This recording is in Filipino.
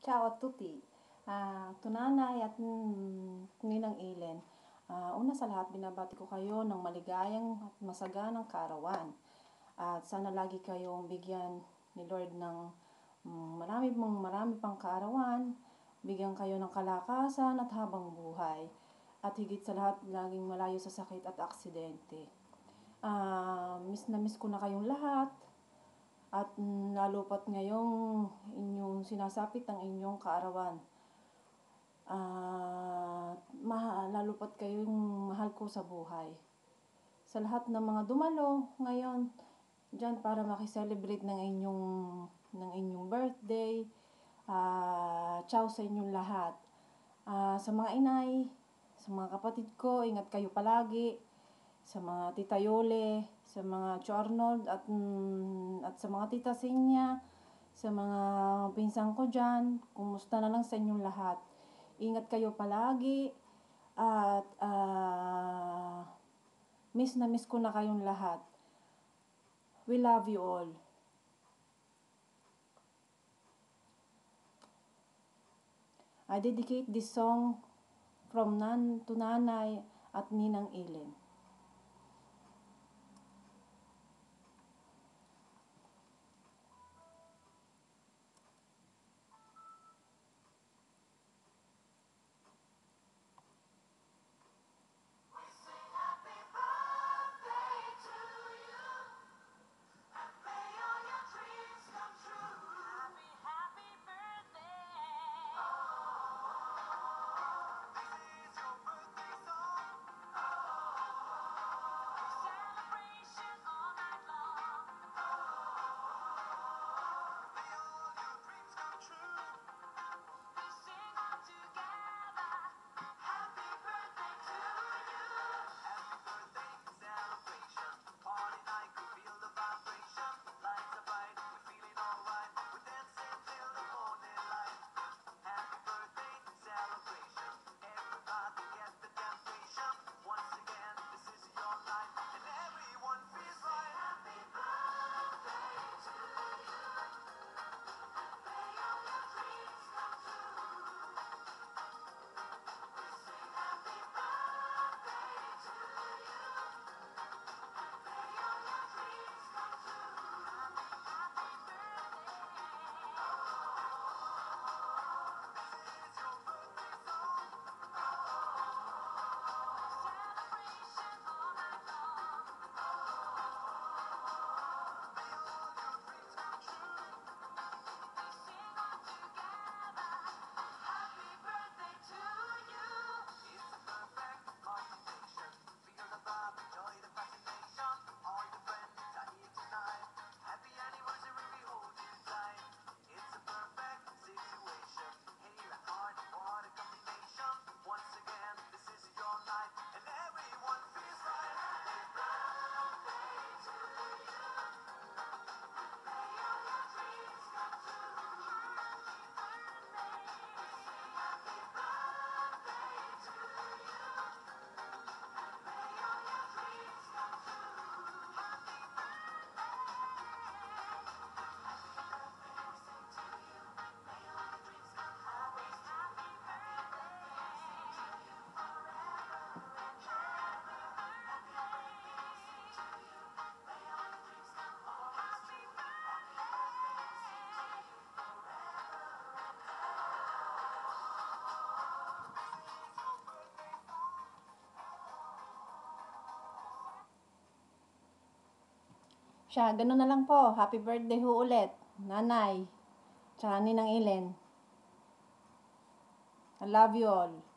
Ciao a tutti. Tunanay at Ninang Ellen. Una sa lahat, binabati ko kayo ng maligayang at masaganang kaarawan. At sana lagi kayong bigyan ni Lord ng marami pang kaarawan. Bigyan kayo ng kalakasan at habang buhay. At higit sa lahat, laging malayo sa sakit at aksidente. Miss na miss ko na kayong lahat. At lalo pat ngayong inyong sinasapit ang inyong kaarawan. Lalo pat kayong mahal ko sa buhay. Sa lahat ng mga dumalo ngayon dyan para makiselebrate ng inyong birthday. Ciao sa inyong lahat. Sa mga inay, sa mga kapatid ko, ingat kayo palagi. Sa mga tita Yole, sa mga Tio Arnold at sa mga tita Sinya, sa mga pinsang ko dyan, kumusta na lang sa inyong lahat. Ingat kayo palagi at miss na miss ko na kayong lahat. We love you all. I dedicate this song from to Nanay at Ninang Ellen. Ganun na lang po. Happy birthday ho ulit, Nanay, tsaka Ninang Ellen. I love you all.